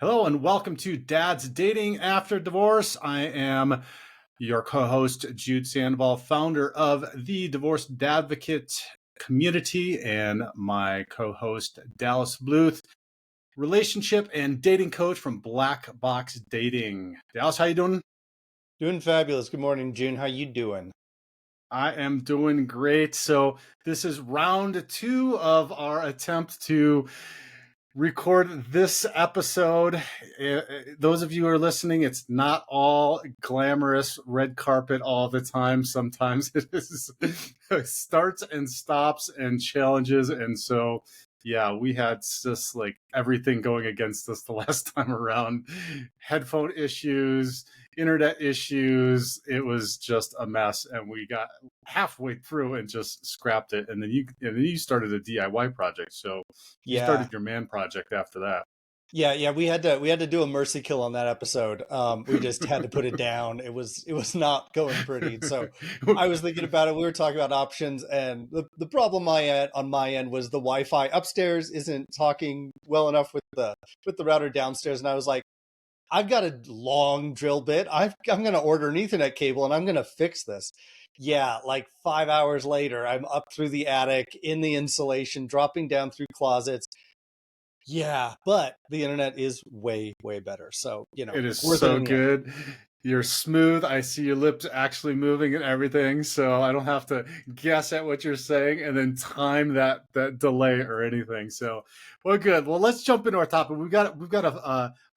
Hello and welcome to Dad's Dating After Divorce. I am your co-host, Jude Sandoval, founder of the Divorced Dadvocate community, and my co-host, Dallas Bluth, relationship and dating coach from Black Box Dating. Dallas, how you doing? Doing fabulous. Good morning, June. How you doing? I am doing great. So this is round 2 of our attempt to record this episode. Those of you who are listening, it's not all glamorous red carpet all the time. Sometimes it is starts and stops and challenges. And so, yeah, we had just like everything going against us the last time around. Headphone issues, internet issues. It was just a mess. And we got halfway through and just scrapped it. And then you started a DIY project. So you started your man project after that. Yeah. We had to do a mercy kill on that episode. We just had to put it down. It was not going pretty. So I was thinking about it. We were talking about options, and the problem I had on my end was the Wi-Fi upstairs isn't talking well enough with the router downstairs, and I was like, I've got a long drill bit. I'm going to order an Ethernet cable, and I'm going to fix this. Yeah, like 5 hours later, I'm up through the attic in the insulation, dropping down through closets. Yeah, but the internet is way, way better. So, It is worth it so in the end. good. You're smooth. I see your lips actually moving and everything, so I don't have to guess at what you're saying and then time that delay or anything. So, well, good. Well, let's jump into our topic. We've got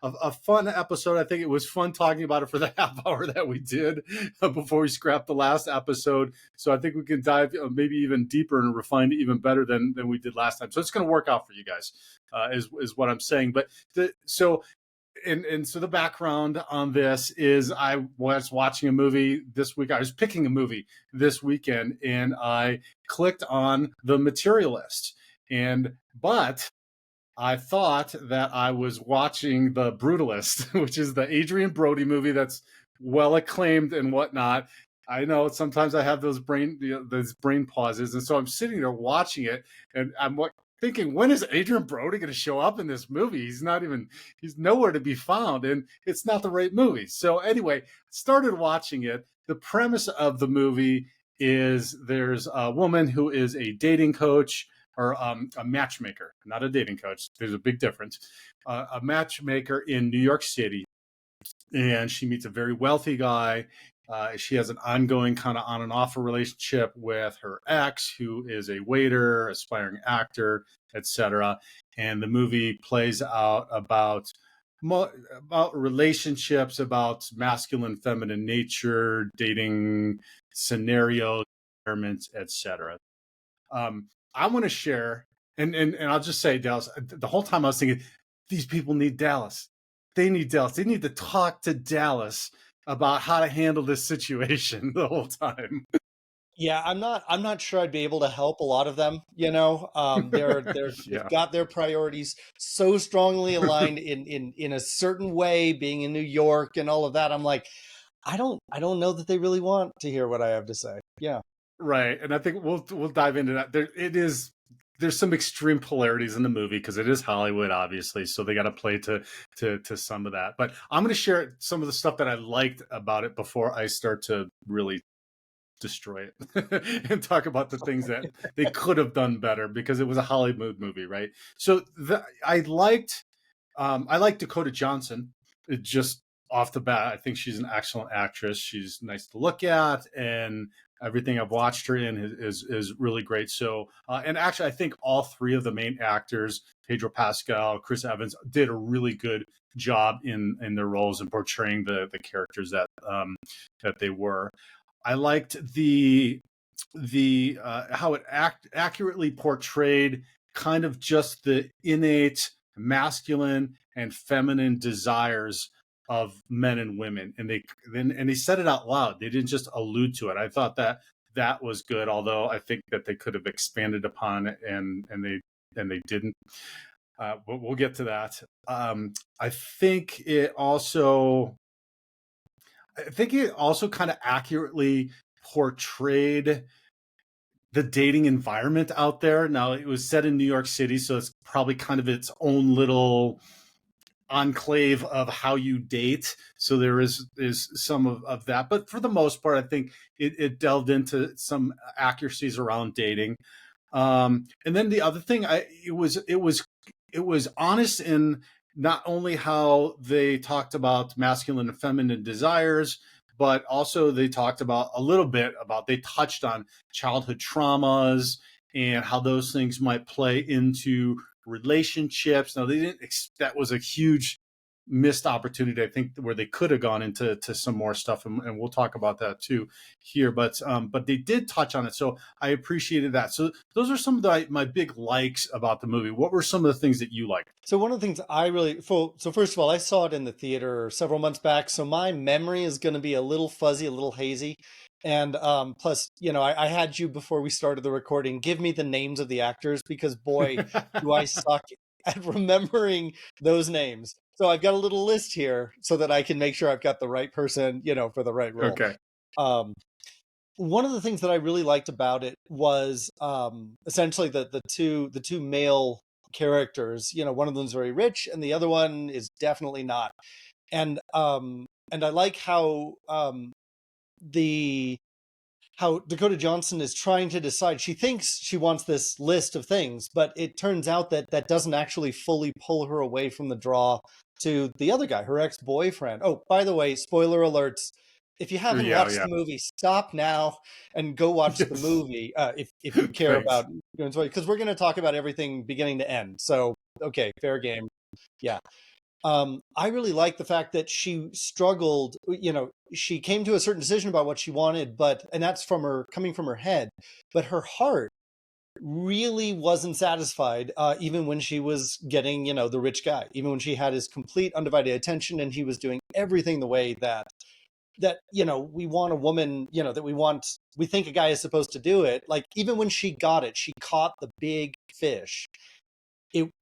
a fun episode. I think it was fun talking about it for the half hour that we did before we scrapped the last episode. So I think we can dive maybe even deeper and refine it even better than we did last time. So it's going to work out for you guys, is what I'm saying. But so the background on this is I was watching a movie this week. I was picking a movie this weekend, and I clicked on the Materialist. But I thought that I was watching the Brutalist, which is the Adrian Brody movie that's well acclaimed and whatnot. I know sometimes I have those brain pauses, and so I'm sitting there watching it, and I'm thinking, when is Adrian Brody going to show up in this movie? He's nowhere to be found, and it's not the right movie. So anyway, started watching it. The premise of the movie is there's a woman who is a dating coach, or a matchmaker, not a dating coach. There's a big difference. A matchmaker in New York City, and she meets a very wealthy guy. She has an ongoing kind of on and off relationship with her ex, who is a waiter, aspiring actor, etc. And the movie plays out about relationships, about masculine, feminine nature, dating scenarios, environments, etc. I want to share, and I'll just say, Dallas, the whole time I was thinking, these people need Dallas. They need Dallas. They need to talk to Dallas about how to handle this situation the whole time. Yeah, I'm not sure I'd be able to help a lot of them, they've Yeah. got their priorities so strongly aligned in a certain way, being in New York and all of that. I'm like, I don't know that they really want to hear what I have to say. Yeah. Right. And I think we'll dive into that. There's some extreme polarities in the movie because it is Hollywood, obviously, so they got to play to some of that. But I'm going to share some of the stuff that I liked about it before I start to really destroy it and talk about the things that they could have done better, because it was a Hollywood movie, right? So I liked Dakota Johnson. It just off the bat, I think she's an excellent actress. She's nice to look at, and everything I've watched her in is really great. So, and actually, I think all three of the main actors, Pedro Pascal, Chris Evans, did a really good job in their roles and portraying the characters that they were. I liked the how it accurately portrayed kind of just the innate masculine and feminine desires of men and women, and they said it out loud. They didn't just allude to it. I thought that was good, although I think that they could have expanded upon it, and they didn't. We'll get to that. I think it also kind of accurately portrayed the dating environment out there. Now, it was set in New York City, so it's probably kind of its own little enclave of how you date. So there is some of that, but for the most part, I think it delved into some accuracies around dating. And then the other thing, it was honest in not only how they talked about masculine and feminine desires, but also they talked about a little bit about, they touched on childhood traumas and how those things might play into relationships. Now they didn't. That was a huge missed opportunity, I think, where they could have gone into some more stuff, and we'll talk about that too here. But they did touch on it, so I appreciated that. So those are some of my big likes about the movie. What were some of the things that you liked? So one of the things I really, so first of all, I saw it in the theater several months back, so my memory is going to be a little fuzzy, a little hazy. And plus, I had you before we started the recording give me the names of the actors, because boy, do I suck at remembering those names. So I've got a little list here so that I can make sure I've got the right person, for the right role. Okay. Um, One of the things that I really liked about it was essentially the two male characters. One of them's very rich, and the other one is definitely not. And I like the how Dakota Johnson is trying to decide. She thinks she wants this list of things, but it turns out that that doesn't actually fully pull her away from the draw to the other guy, her ex-boyfriend. Oh, by the way, spoiler alerts. If you haven't Yeah, watched yeah. the movie, stop now and go watch the Yes. movie if you care Thanks. about, because we're going to talk about everything beginning to end. So, okay, fair game. Yeah. I really like the fact that she struggled. She came to a certain decision about what she wanted, and that's coming from her head, but her heart really wasn't satisfied, even when she was getting, the rich guy, even when she had his complete undivided attention and he was doing everything the way that we want a woman, that we think a guy is supposed to do it. Like, even when she got it, she caught the big fish.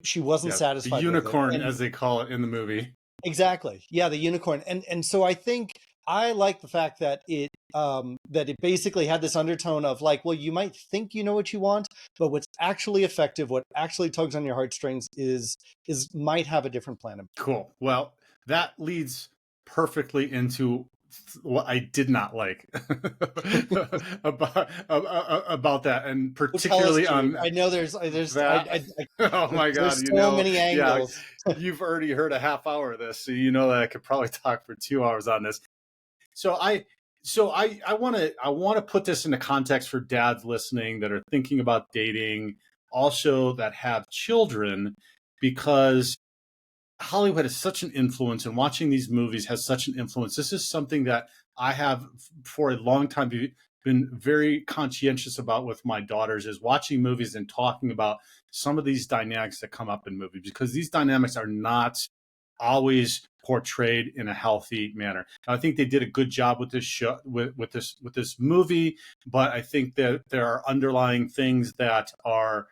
She wasn't Yeah, the satisfied with it. unicorn, And as they call it in the movie. exactly. Yeah, the unicorn. And so I think I like the fact that it basically had this undertone of like, well, you might think you know what you want, but what's actually effective, what actually tugs on your heartstrings is might have a different plan. Cool. Well, that leads perfectly into what I did not like about that, and Well, tell us, particularly Jude. on I know there's that. Oh my there's God, so many yeah, angles. you've already heard a half hour of this, so you know that I could probably talk for 2 hours on this. So I want to put this into context for dads listening that are thinking about dating, also that have children, because Hollywood has such an influence, and watching these movies has such an influence. This is something that I have for a long time been very conscientious about with my daughters, is watching movies and talking about some of these dynamics that come up in movies, because these dynamics are not always portrayed in a healthy manner. I think they did a good job with this show, with this movie, but I think that there are underlying things that are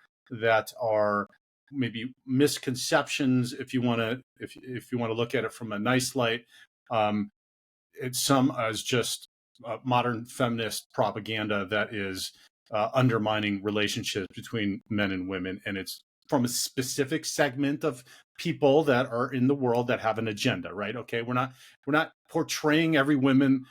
maybe misconceptions, if you want to, if you want to look at it from a nice light. It's some as just modern feminist propaganda that is undermining relationships between men and women, and it's from a specific segment of people that are in the world that have an agenda, right? Okay, we're not portraying every woman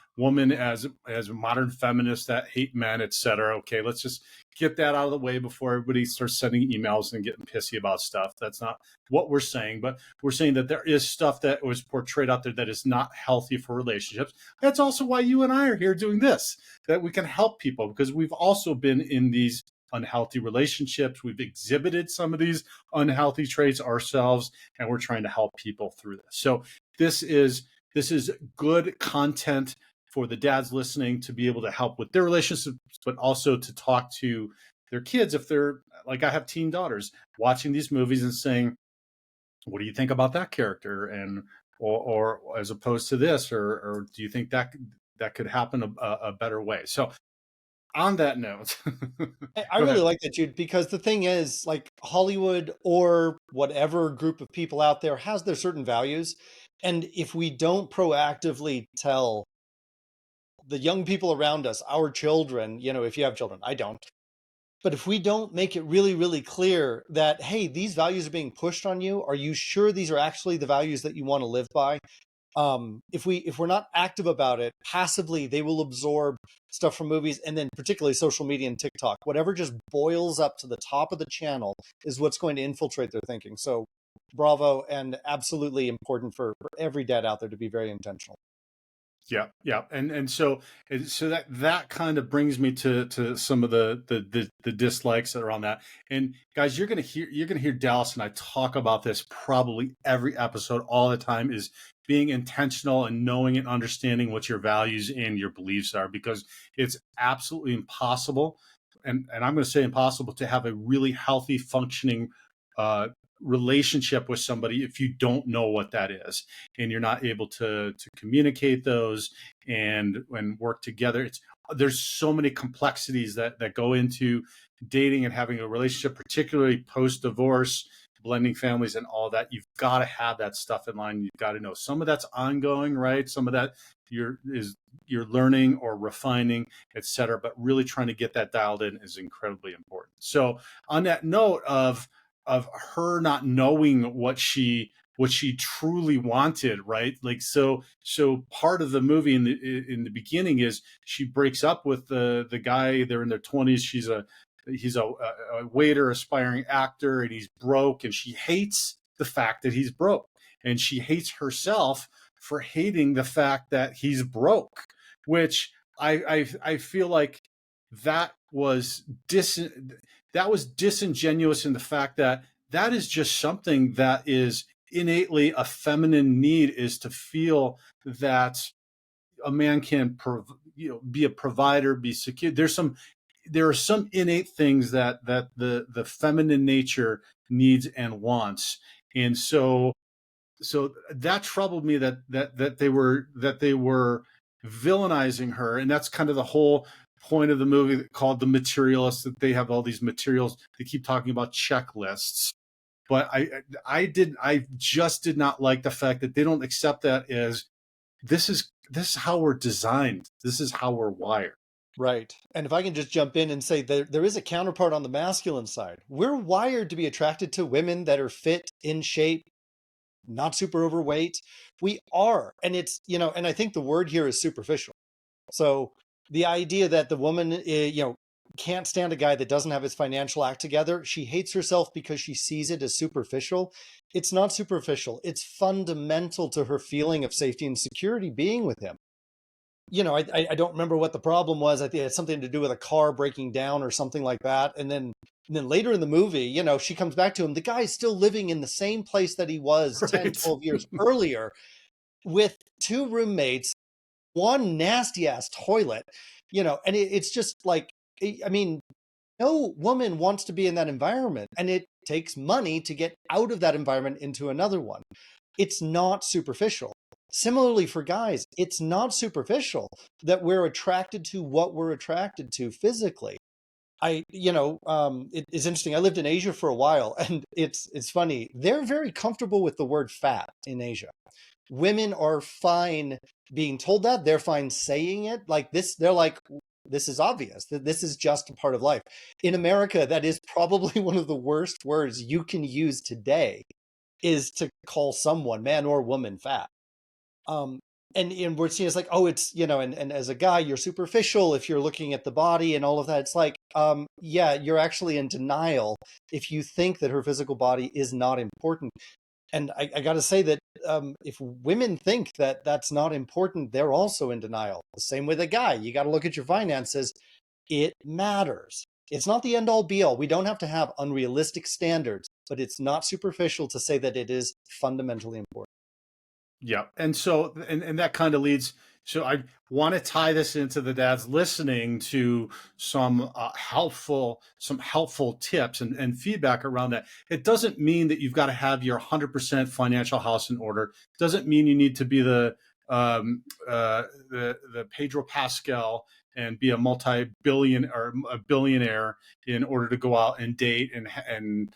as modern feminists that hate men, etc. Okay, let's just get that out of the way before everybody starts sending emails and getting pissy about stuff. That's not what we're saying, but we're saying that there is stuff that was portrayed out there that is not healthy for relationships. That's also why you and I are here doing this, that we can help people, because we've also been in these unhealthy relationships. We've exhibited some of these unhealthy traits ourselves, and we're trying to help people through this. So this is good content for the dads listening to be able to help with their relationships, but also to talk to their kids if they're like, I have teen daughters watching these movies and saying, what do you think about that character? And or as opposed to this, or do you think that could happen a better way? So on that note, I go really ahead. like that, Jude, because the thing is, like, Hollywood or whatever group of people out there has their certain values. And if we don't proactively tell the young people around us, our children, if you have children, I don't. But if we don't make it really, really clear that, hey, these values are being pushed on you, are you sure these are actually the values that you want to live by? If we're not active about it, passively they will absorb stuff from movies, and then particularly social media and TikTok. Whatever just boils up to the top of the channel is what's going to infiltrate their thinking. So bravo, and absolutely important for every dad out there to be very intentional. Yeah, yeah, and so that kind of brings me to some of the dislikes that are on that. And guys, you're gonna hear Dallas and I talk about this probably every episode all the time, is being intentional and knowing and understanding what your values and your beliefs are, because it's absolutely impossible, and I'm going to say impossible, to have a really healthy functioning uh, relationship with somebody if you don't know what that is, and you're not able to communicate those and work together. There's so many complexities that go into dating and having a relationship, particularly post divorce, blending families and all that. You've got to have that stuff in line. You've got to know some of that's ongoing, right? Some of that you're learning or refining, etc. But really trying to get that dialed in is incredibly important. So on that note of her not knowing what she truly wanted, right? Like, so part of the movie in the beginning is she breaks up with the guy. They're in their 20s. He's a waiter, aspiring actor, and he's broke, and she hates the fact that he's broke, and she hates herself for hating the fact that he's broke, which I feel like that was disingenuous in the fact that that is just something that is innately a feminine need, is to feel that a man can be a provider, be secure. There are some innate things that the feminine nature needs and wants. And so that troubled me, that they were villainizing her. And that's kind of the whole point of the movie called The Materialist, that they have all these materials. They keep talking about checklists, but I just did not like the fact that they don't accept that as this is how we're designed. This is how we're wired. Right. And if I can just jump in and say there is a counterpart on the masculine side. We're wired to be attracted to women that are fit, in shape, not super overweight. We are. And and I think the word here is superficial. So the idea that the woman, can't stand a guy that doesn't have his financial act together, she hates herself because she sees it as superficial. It's not superficial. It's fundamental to her feeling of safety and security being with him. I don't remember what the problem was. I think it had something to do with a car breaking down or something like that. And then later in the movie, she comes back to him. The guy's still living in the same place that he was 10, Right. 12 years earlier, with two roommates, one nasty ass toilet, and it's just like, I mean, no woman wants to be in that environment, and it takes money to get out of that environment into another one. It's not superficial. Similarly for guys, it's not superficial that we're attracted to what we're attracted to physically. It is interesting. I lived in Asia for a while, and it's funny. They're very comfortable with the word fat in Asia. Women are fine being told that. They're fine saying it like this. They're like, this is obvious that this is just a part of life. In America, that is probably one of the worst words you can use today, is to call someone, man or woman, fat. Um, and we're seeing it's like, oh, it's, and as a guy, you're superficial if you're looking at the body and all of that. It's like, yeah, you're actually in denial if you think that her physical body is not important. And I got to say that if women think that that's not important, they're also in denial. The same with a guy. You got to look at your finances. It matters. It's not the end all be all. We don't have to have unrealistic standards, but it's not superficial to say that it is fundamentally important. Yeah. And that kind of leads. So I want to tie this into the dads listening to some helpful tips and feedback around that. It doesn't mean that you've got to have your 100% financial house in order. It doesn't mean you need to be the Pedro Pascal and be a multi-billion or a billionaire in order to go out and date and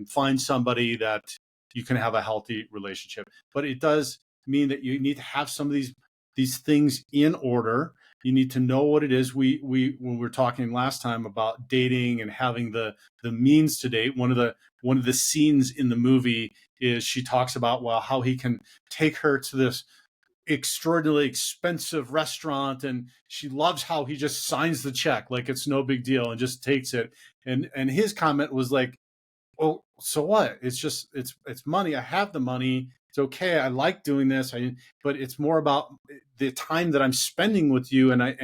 find somebody that you can have a healthy relationship. But it does mean that you need to have some of these things in order. You need to know what it is. We when we were talking last time about dating and having the means to date, one of the scenes in the movie is she talks about, well, how he can take her to this extraordinarily expensive restaurant, and she loves how he just signs the check like it's no big deal and just takes it. And his comment was like, well, so what? It's just it's money. I have the money. It's okay. I like doing this. But it's more about the time that I'm spending with you, and I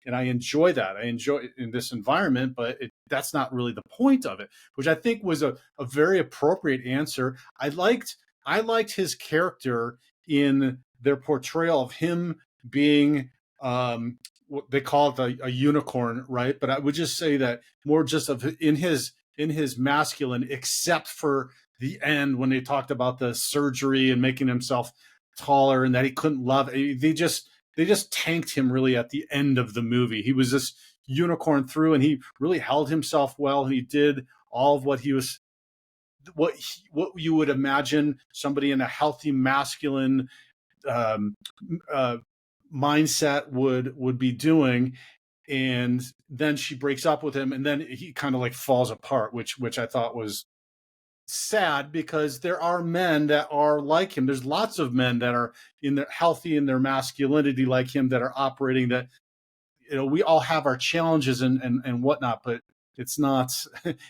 enjoy that. I enjoy in this environment, but that's not really the point of it, which I think was a very appropriate answer. I liked his character in their portrayal of him being what they call it a unicorn, right? But I would just say that more just of in his masculine, except for the end when they talked about the surgery and making himself taller and that he couldn't love. They just tanked him really at the end of the movie. He was this unicorn through, and he really held himself well. And he did all of what he was, what you would imagine somebody in a healthy masculine um, uh, mindset would be doing. And then she breaks up with him, and then he kind of like falls apart, which I thought was sad, because there are men that are like him. There's lots of men that are in their healthy in their masculinity like him, that are operating that, we all have our challenges and whatnot, but it's not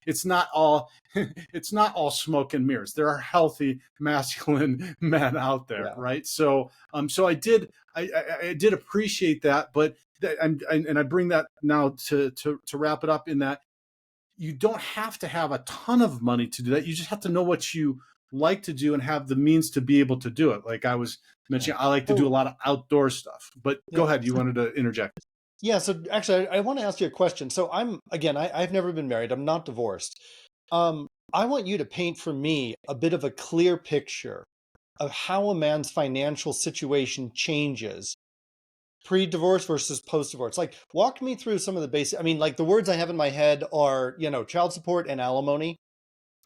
it's not all it's not all smoke and mirrors. There are healthy masculine men out there, Yeah. right? So I did appreciate that, but and I bring that now to wrap it up, in that you don't have to have a ton of money to do that. You just have to know what you like to do and have the means to be able to do it. Like I was Yeah. mentioning, I like to do a lot of outdoor stuff. But go Yeah. ahead, you wanted to interject. Yeah. So actually, I want to ask you a question. So I've never been married. I'm not divorced. I want you to paint for me a bit of a clear picture of how a man's financial situation changes pre-divorce versus post-divorce. Like, walk me through some of the basic. I mean, like the words I have in my head are, child support and alimony,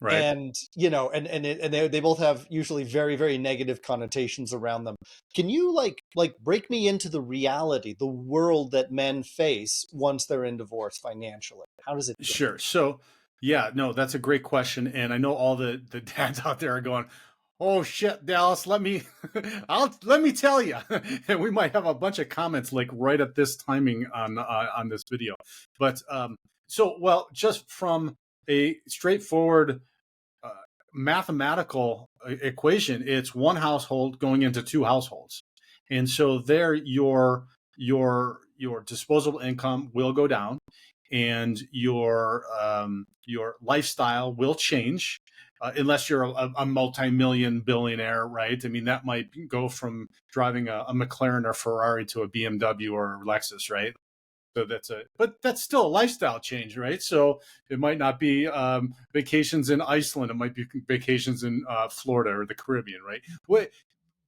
Right. and they both have usually very, very negative connotations around them. Can you like break me into the reality, the world that men face once they're in divorce financially? How does it differ? Sure. So, yeah, no, that's a great question, and I know all the dads out there are going, "Oh shit, Dallas, let me, let me tell you," and we might have a bunch of comments like right at this timing on this video. But well, just from a straightforward uh, mathematical equation, it's one household going into two households, and so there your disposable income will go down, and your lifestyle will change. Unless you're a multi-million billionaire, right? I mean, that might go from driving a McLaren or Ferrari to a BMW or a Lexus, right? So but that's still a lifestyle change, right? So it might not be vacations in Iceland. It might be vacations in Florida or the Caribbean, right?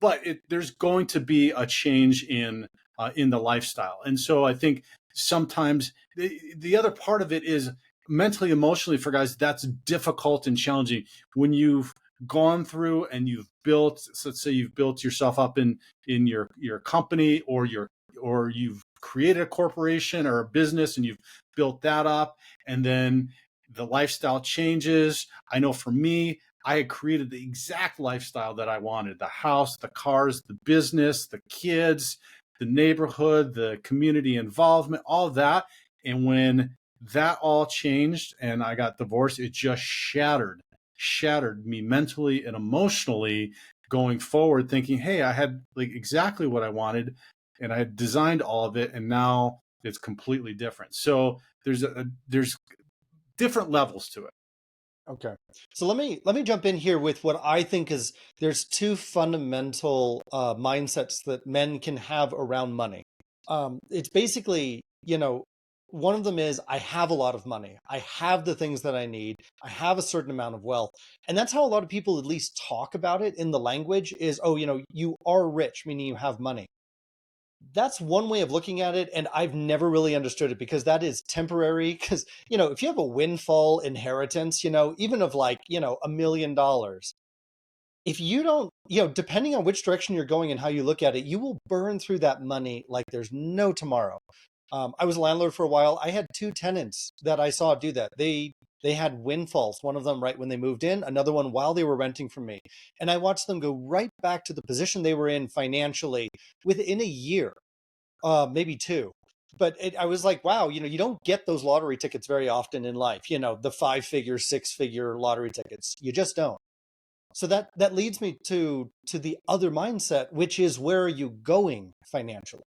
But there's going to be a change in the lifestyle, and so I think sometimes the other part of it is mentally, emotionally, for guys, that's difficult and challenging when you've gone through and you've built. So let's say you've built yourself up in your company, or you've created a corporation or a business and you've built that up, and then the lifestyle changes. I know for me, I had created the exact lifestyle that I wanted: the house, the cars, the business, the kids, the neighborhood, the community involvement, all of that. And when that all changed and I got divorced, it just shattered me mentally and emotionally going forward, thinking, hey, I had like exactly what I wanted and I had designed all of it, and now it's completely different. So there's different levels to it. Okay. So let me jump in here with what I think is there's two fundamental mindsets that men can have around money. It's basically, one of them is I have a lot of money. I have the things that I need. I have a certain amount of wealth. And that's how a lot of people at least talk about it in the language is, oh, you are rich, meaning you have money. That's one way of looking at it, and I've never really understood it because that is temporary. Because if you have a windfall inheritance, even of like $1 million, if you don't, depending on which direction you're going and how you look at it, you will burn through that money like there's no tomorrow. I was a landlord for a while. I had two tenants that I saw do that. They had windfalls. One of them right when they moved in, another one while they were renting from me, and I watched them go right back to the position they were in financially within a year, maybe two. But I was like, wow, you don't get those lottery tickets very often in life. The 5-figure, 6-figure lottery tickets. You just don't. So that leads me to the other mindset, which is, where are you going financially?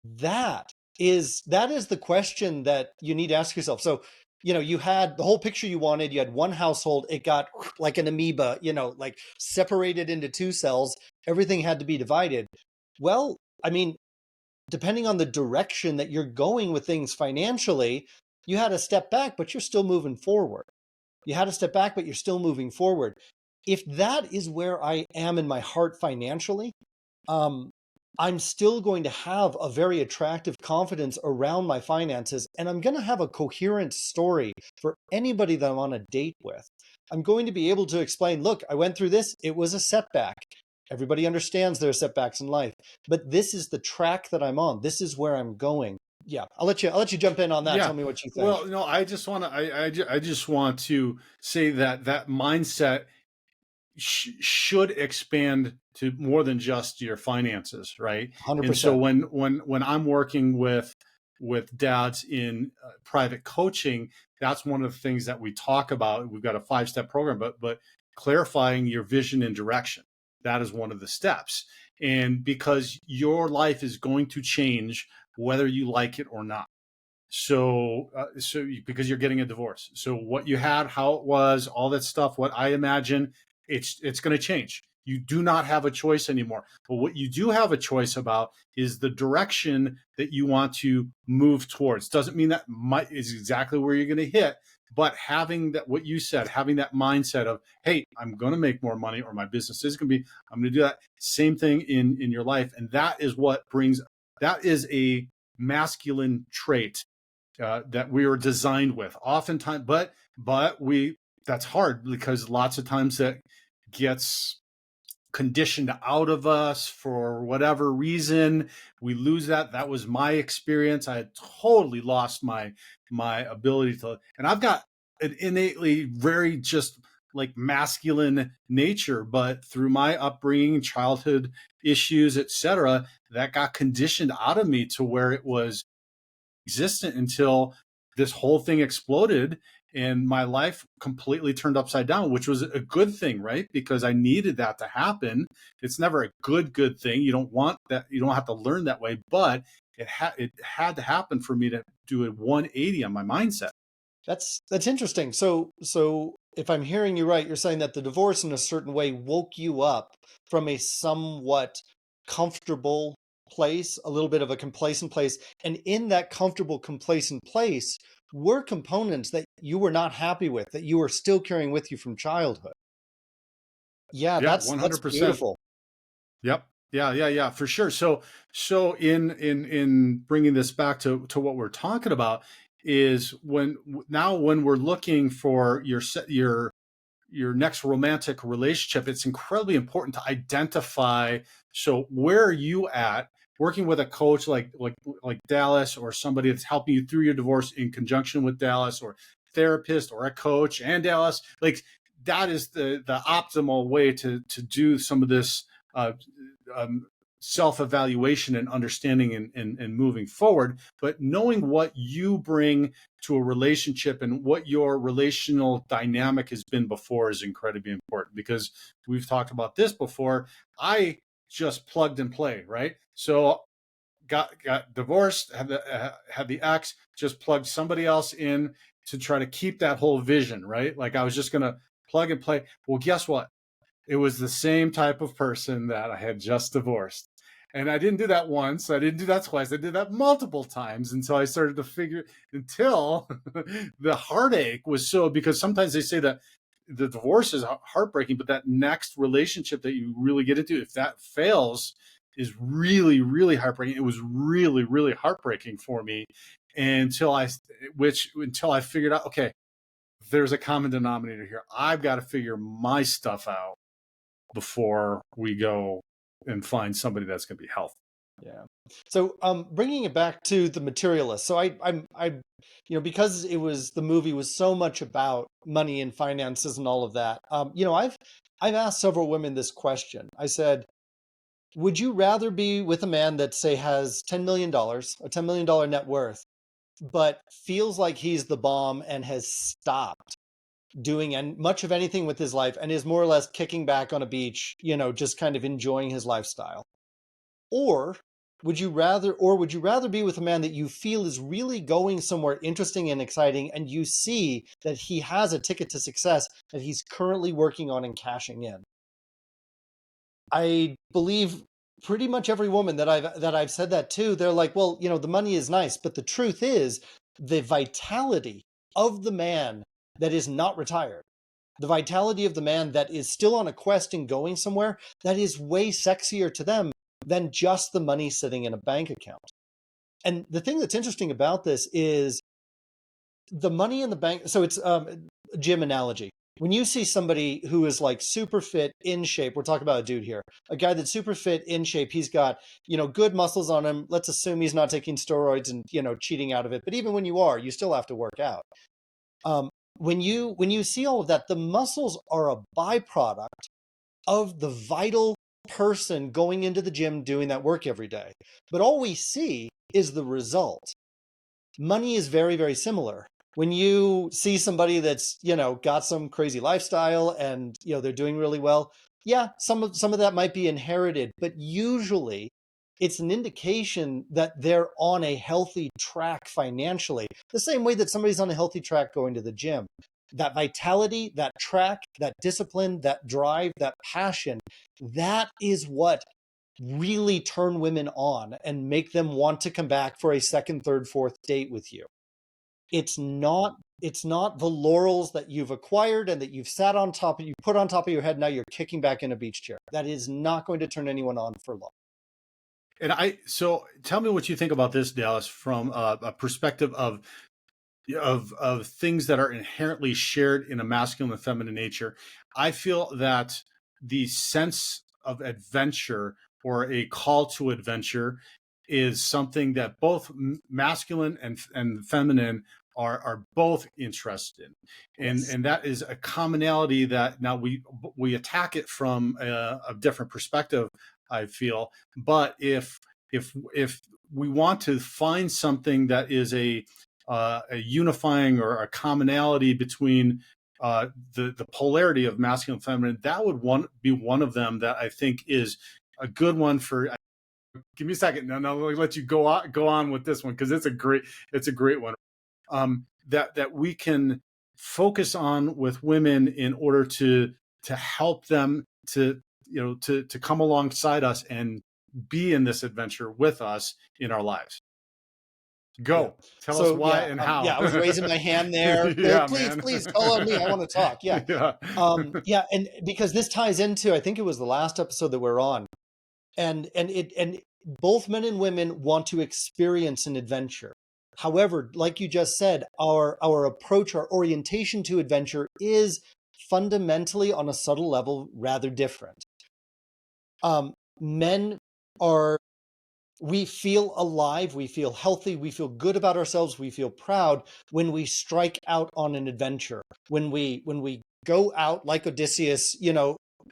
That is the question that you need to ask yourself. So, you had the whole picture you wanted. You had one household. It got like an amoeba, like separated into two cells. Everything had to be divided. Well, I mean, depending on the direction that you're going with things financially, you had to step back, but you're still moving forward. You had to step back, but you're still moving forward. If that is where I am in my heart financially, um, I'm still going to have a very attractive confidence around my finances, and I'm going to have a coherent story for anybody that I'm on a date with. I'm going to be able to explain, look, I went through this. It was a setback. Everybody understands there are setbacks in life, but this is the track that I'm on. This is where I'm going. Yeah, I'll let you jump in on that. Yeah. Tell me what you think. Well, no, I just want to, I just want to say that that mindset should expand to more than just your finances, right? And so 100%. when I'm working with dads in private coaching, that's one of the things that we talk about. We've got a 5-step program, but clarifying your vision and direction, that is one of the steps. And because your life is going to change whether you like it or not. So because you're getting a divorce, so what you had, how it was, all that stuff, what I imagine, it's going to change. You do not have a choice anymore. But what you do have a choice about is the direction that you want to move towards. Doesn't mean that is exactly where you're going to hit, but having that, what you said, having that mindset of, hey, I'm going to make more money, or my business is going to be, I'm going to do that. Same thing in your life, and that is what brings. That is a masculine trait that we were designed with. Oftentimes, but we that's hard because lots of times that gets conditioned out of us for whatever reason. We lose that. That was my experience. I had totally lost my ability to, and I've got an innately very just like masculine nature, but through my upbringing, childhood issues, etc., that got conditioned out of me to where it was existent until this whole thing exploded and my life completely turned upside down, which was a good thing, right? Because I needed that to happen. It's never a good thing. You don't want that. You don't have to learn that way, but it had to happen for me to do a 180 on my mindset. That's interesting. So if I'm hearing you right, you're saying that the divorce in a certain way woke you up from a somewhat comfortable place, a little bit of a complacent place, and in that comfortable, complacent place were components that you were not happy with, that you were still carrying with you from childhood. Yeah, Yeah, that's 100%. beautiful. Yep. Yeah, for sure. So in bringing this back to what we're talking about is when we're looking for your next romantic relationship, it's incredibly important to identify. So where are you at working with a coach like Dallas, or somebody that's helping you through your divorce in conjunction with Dallas, or therapist or a coach and Dallas? Like that is the optimal way to do some of this uh, um, self-evaluation and understanding and moving forward. But knowing what you bring to a relationship and what your relational dynamic has been before is incredibly important, because we've talked about this before. I just plugged and play, right? So got divorced, had the ex, just plugged somebody else in to try to keep that whole vision, right? Like I was just gonna plug and play. Well, guess what? It was the same type of person that I had just divorced. And I didn't do that once. I didn't do that twice. I did that multiple times until I started to figure, until the heartache was so, because sometimes they say that the divorce is heartbreaking, but that next relationship that you really get into, if that fails, is really, really heartbreaking. It was really, really heartbreaking for me until until I figured out, okay, there's a common denominator here. I've got to figure my stuff out before we go and find somebody that's going to be healthy. Yeah. So, bringing it back to the Materialist. So because the movie was so much about money and finances and all of that. I've asked several women this question. I said, would you rather be with a man that, say, has $10 million, a $10 million net worth, but feels like he's the bomb and has stopped doing much of anything with his life and is more or less kicking back on a beach, just kind of enjoying his lifestyle? Or would you rather be with a man that you feel is really going somewhere interesting and exciting, and you see that he has a ticket to success that he's currently working on and cashing in? I believe pretty much every woman that I've said that to, they're like, well, the money is nice, but the truth is the vitality of the man that is not retired, the vitality of the man that is still on a quest and going somewhere, that is way sexier to them than just the money sitting in a bank account. And the thing that's interesting about this is the money in the bank. So it's a gym analogy. When you see somebody who is like super fit, in shape, we're talking about a dude here, a guy that's super fit, in shape, he's got, good muscles on him. Let's assume he's not taking steroids and, cheating out of it. But even when you are, you still have to work out. When you see all of that, the muscles are a byproduct of the vital person going into the gym doing that work every day. But all we see is the result. Money is very, very similar. When you see somebody that's, got some crazy lifestyle and, they're doing really well, yeah, some of that might be inherited, but usually it's an indication that they're on a healthy track financially, the same way that somebody's on a healthy track going to the gym. That vitality, that track, that discipline, that drive, that passion, that is what really turn women on and make them want to come back for a second, third, fourth date with you. It's not the laurels that you've acquired and that you've sat on top of, you put on top of your head, now you're kicking back in a beach chair. That is not going to turn anyone on for long. And so tell me what you think about this, Dallas, from a perspective of things that are inherently shared in a masculine and feminine nature. I feel that the sense of adventure or a call to adventure is something that both masculine and feminine are both interested in. And, Yes. and that is a commonality that now we attack it from a different perspective, I feel. But if we want to find something that is a unifying or a commonality between the polarity of masculine and feminine, that would be one of them that I think is a good one for. Give me a second. No, let me let you go on with this one, because it's a great one. That we can focus on with women in order to help them to come alongside us and be in this adventure with us in our lives. Go. Yeah. Tell us why and how. Yeah, I was raising my hand there. Yeah, Please call on me. I want to talk. Yeah. Yeah. And because this ties into, I think it was the last episode that we're on. And both men and women want to experience an adventure. However, like you just said, our approach, our orientation to adventure is fundamentally, on a subtle level, rather different. Men are, we feel alive, we feel healthy, we feel good about ourselves, we feel proud when we strike out on an adventure, when we go out like Odysseus,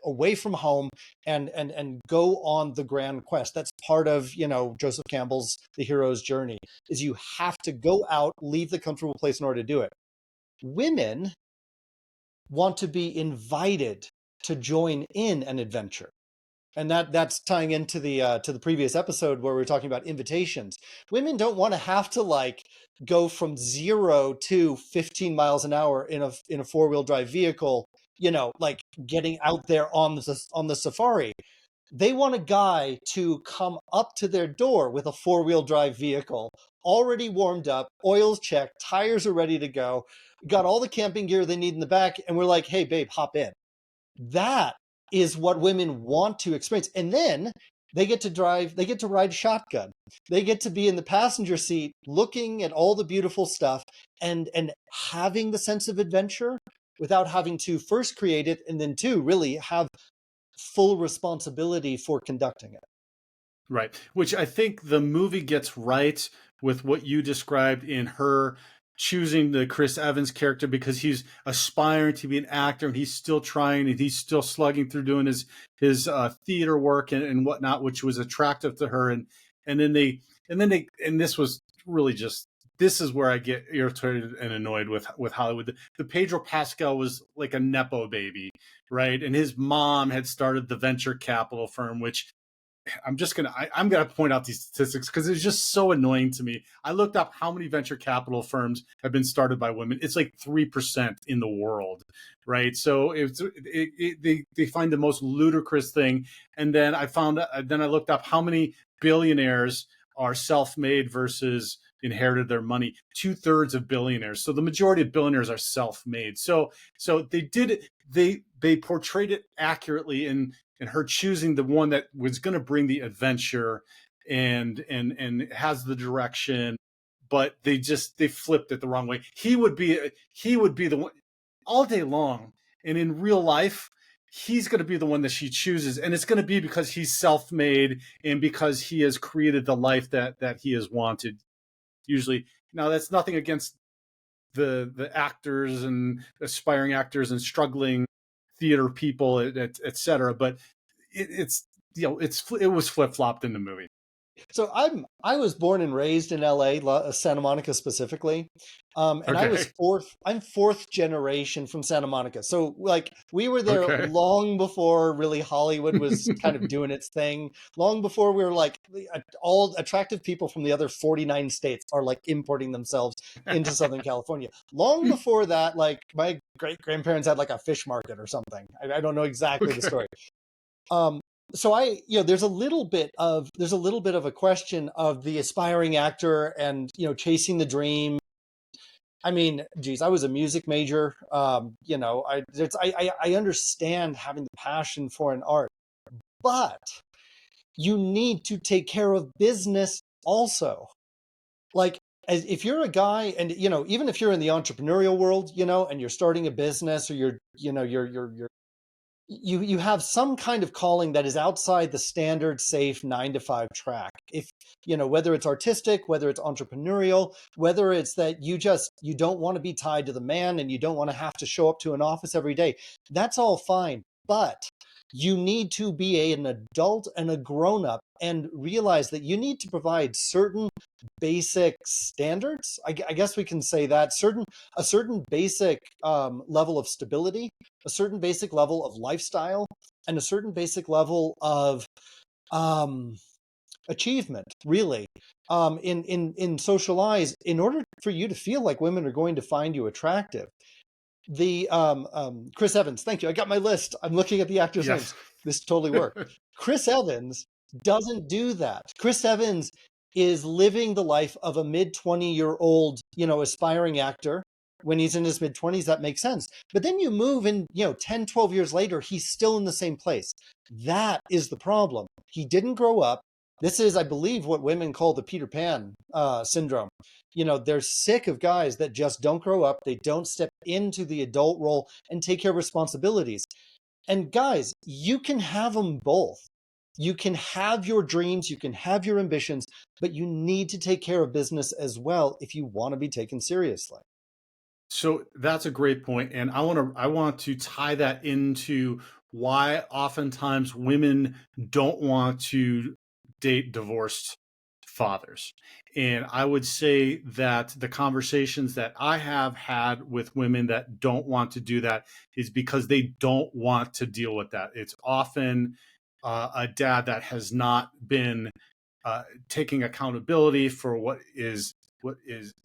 away from home and go on the grand quest. That's part of, Joseph Campbell's The Hero's Journey, is you have to go out, leave the comfortable place in order to do it. Women want to be invited to join in an adventure. And that's tying into the previous episode where we were talking about invitations. Women don't want to have to go from 0 to 15 miles an hour in a four-wheel drive vehicle, getting out there on the safari. They want a guy to come up to their door with a four-wheel drive vehicle, already warmed up, oil's checked, tires are ready to go, got all the camping gear they need in the back, and we're like, hey, babe, hop in. That is what women want to experience. And then they get to ride shotgun. They get to be in the passenger seat looking at all the beautiful stuff and having the sense of adventure without having to first create it, and then two, really have full responsibility for conducting it. Right. Which I think the movie gets right with what you described in her choosing the Chris Evans character, because he's aspiring to be an actor and he's still trying and he's still slugging through doing his theater work and whatnot, which was attractive to her. And then they and this was really just, this is where I get irritated and annoyed with Hollywood. The Pedro Pascal was like a nepo baby, right? And his mom had started the venture capital firm, which I'm gonna point out these statistics because it's just so annoying to me. I looked up how many venture capital firms have been started by women. It's like 3% in the world, right? So they find the most ludicrous thing, and then I looked up how many billionaires are self-made versus inherited their money. 2/3 of billionaires. So the majority of billionaires are self-made. So they did it. They portrayed it accurately in her choosing the one that was going to bring the adventure and has the direction, but they flipped it the wrong way. He would be the one all day long, and in real life he's going to be the one that she chooses, and it's going to be because he's self-made and because he has created the life that he has wanted. Usually, now that's nothing against the actors and aspiring actors and struggling theater people, et cetera. But it's it was flip flopped in the movie. So I was born and raised in LA, Santa Monica specifically, and Okay. I'm fourth generation from Santa Monica. So like we were there Okay. long before really Hollywood was kind of doing its thing. Long before we were like all attractive people from the other 49 states are like importing themselves into Southern California. Long before that, like my great grandparents had like a fish market or something. I don't know exactly the story. So there's a little bit of a question of the aspiring actor and, chasing the dream. I mean, geez, I was a music major. I understand having the passion for an art, but you need to take care of business also. Like, if you're a guy and, even if you're in the entrepreneurial world, and you're starting a business or you have some kind of calling that is outside the standard safe 9 to 5 track. If whether it's artistic, whether it's entrepreneurial, whether it's that you don't want to be tied to the man and you don't want to have to show up to an office every day, that's all fine. But you need to be an adult and a grown-up and realize that you need to provide certain basic standards. I guess we can say that a certain basic level of stability, a certain basic level of lifestyle, and a certain basic level of achievement, really, in social eyes, in order for you to feel like women are going to find you attractive. The Chris Evans, thank you. I got my list. I'm looking at the actors' Yes. names. This totally worked. Chris Evans doesn't do that. Chris Evans is living the life of a mid-20-year-old, aspiring actor. When he's in his mid-20s, that makes sense. But then you move and, 10, 12 years later, he's still in the same place. That is the problem. He didn't grow up. This is, I believe, what women call the Peter Pan syndrome. They're sick of guys that just don't grow up. They don't step into the adult role and take care of responsibilities. And guys, you can have them both. You can have your dreams, you can have your ambitions, but you need to take care of business as well if you want to be taken seriously. So that's a great point, and I want to tie that into why oftentimes women don't want to date divorced fathers. And I would say that the conversations that I have had with women that don't want to do that is because they don't want to deal with that. It's often a dad that has not been taking accountability for what his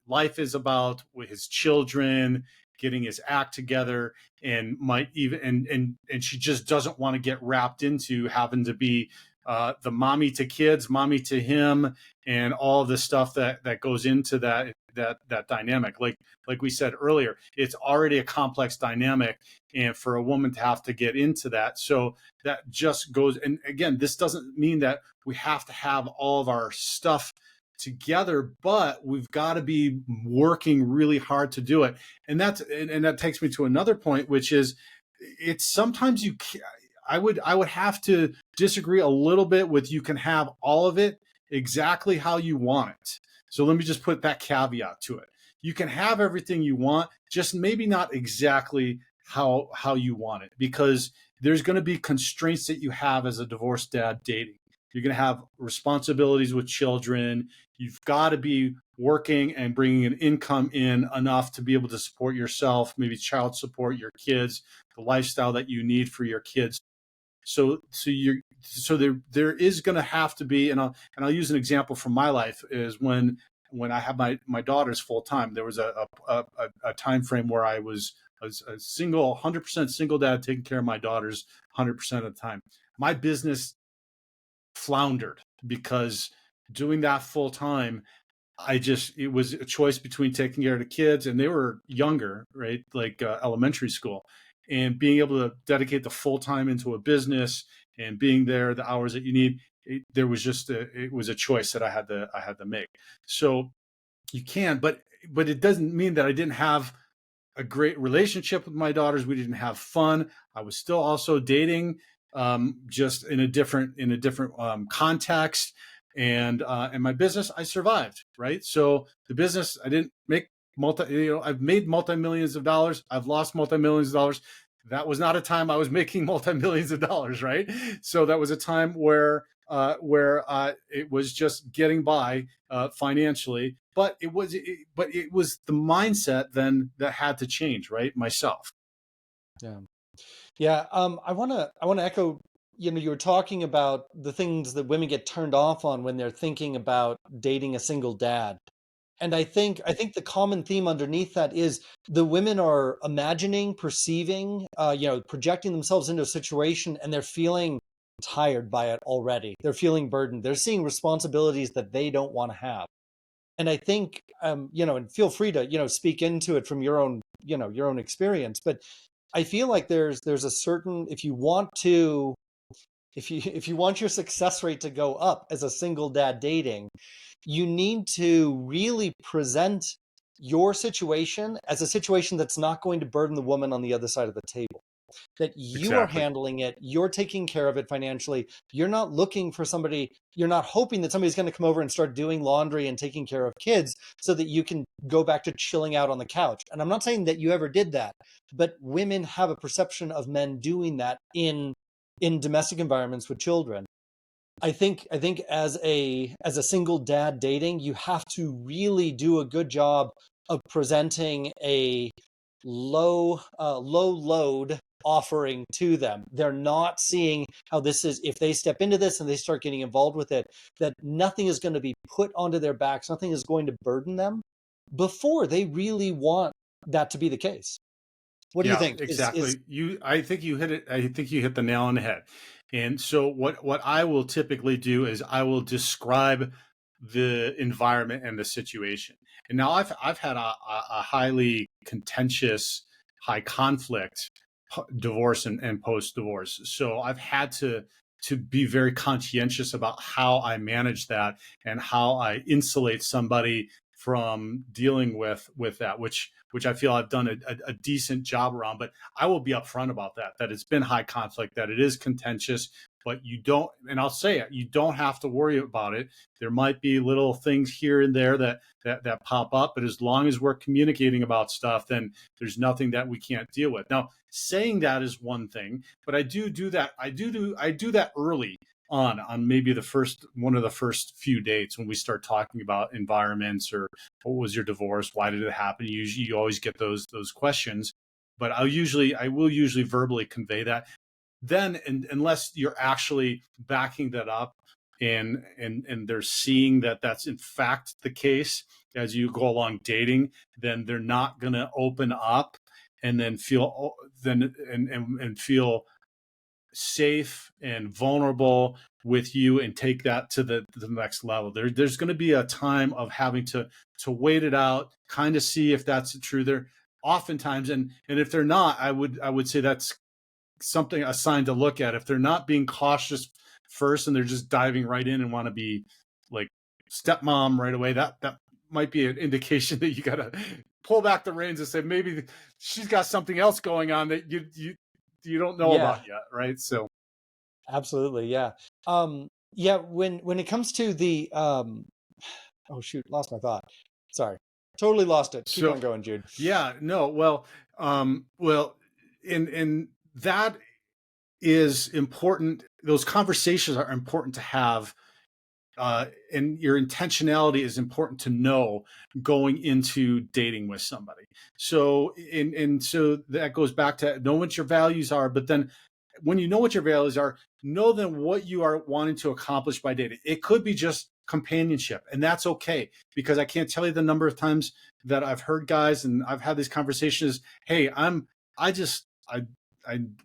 life is about with his children, getting his act together, and might even and she just doesn't want to get wrapped into having to be the mommy to kids, mommy to him, and all the stuff that goes into that dynamic. Like we said earlier, it's already a complex dynamic, and for a woman to have to get into that, so that just goes. And again, this doesn't mean that we have to have all of our stuff together, but we've got to be working really hard to do it. And that takes me to another point, which is it's sometimes I would have to disagree a little bit with you can have all of it exactly how you want it. So let me just put that caveat to it. You can have everything you want, just maybe not exactly how you want it, because there's going to be constraints that you have as a divorced dad dating. You're going to have responsibilities with children. You've got to be working and bringing an income in enough to be able to support yourself, maybe child support your kids, the lifestyle that you need for your kids. So there is going to have to be, and I'll use an example from my life, is when I had my daughters full time. There was a time frame where I was a single 100% single dad taking care of my daughters 100% of the time. My business floundered because doing that full time, it was a choice between taking care of the kids, and they were younger, right? Like elementary school, and being able to dedicate the full time into a business and being there the hours that you need. There was just it was a choice that I had to make. So you can, but it doesn't mean that I didn't have a great relationship with my daughters. We didn't have fun. I was still also dating, just in a different context. And my business, I survived, right? So the business, I didn't make I've made multi-millions of dollars. I've lost multi-millions of dollars. That was not a time I was making multi-millions of dollars, right? So that was a time where it was just getting by financially, but it was the mindset then that had to change, right? Myself. Yeah. I want to echo, you were talking about the things that women get turned off on when they're thinking about dating a single dad. And I think the common theme underneath that is the women are imagining, perceiving, projecting themselves into a situation, and they're feeling tired by it already. They're feeling burdened. They're seeing responsibilities that they don't want to have. And I think, and feel free to, speak into it from your own experience. But I feel like there's a certain, if you want your success rate to go up as a single dad dating, you need to really present your situation as a situation that's not going to burden the woman on the other side of the table. That you are handling it, you're taking care of it financially. You're not looking for somebody, you're not hoping that somebody's going to come over and start doing laundry and taking care of kids so that you can go back to chilling out on the couch. And I'm not saying that you ever did that, but women have a perception of men doing that in domestic environments with children. I think as a single dad dating, you have to really do a good job of presenting a low load offering to them. They're not seeing how this is, if they step into this and they start getting involved with it, that nothing is going to be put onto their backs, nothing is going to burden them before they really want that to be the case. What do you think? Exactly. I think you hit it. I think you hit the nail on the head. And so what I will typically do is I will describe the environment and the situation. And now I've had a highly contentious, high conflict divorce and post divorce. So I've had to be very conscientious about how I manage that and how I insulate somebody from dealing with that, which I feel I've done a decent job around. But I will be upfront about that it's been high conflict, that it is contentious, but you don't, and I'll say it, you don't have to worry about it. There might be little things here and there that pop up, but as long as we're communicating about stuff, then there's nothing that we can't deal with. Now, saying that is one thing, but I do that. I do that early on maybe one of the first few dates, when we start talking about environments or what was your divorce, why did it happen. You always get those questions, but I will usually verbally convey that. Then, unless you're actually backing that up and they're seeing that that's in fact the case as you go along dating, then they're not going to open up and then feel safe and vulnerable with you and take that to the next level. There's going to be a time of having to wait it out, kind of see if that's true. There oftentimes, and if they're not, I would say that's a sign to look at. If they're not being cautious first and they're just diving right in and want to be like stepmom right away, that might be an indication that you got to pull back the reins and say, maybe she's got something else going on that you don't know about yet, right? So Absolutely, yeah. Yeah, when it comes to the oh shoot, lost my thought. Sorry. Totally lost it. Keep So on going, Jude. yeah, no, well, and that is important. Those conversations are important to have, and your intentionality is important to know going into dating with somebody. So, and so that goes back to know what your values are, but then when you know what your values are, know then what you are wanting to accomplish by dating. It could be just companionship, and that's okay, because I can't tell you the number of times that I've heard guys and I've had these conversations. Hey, I just I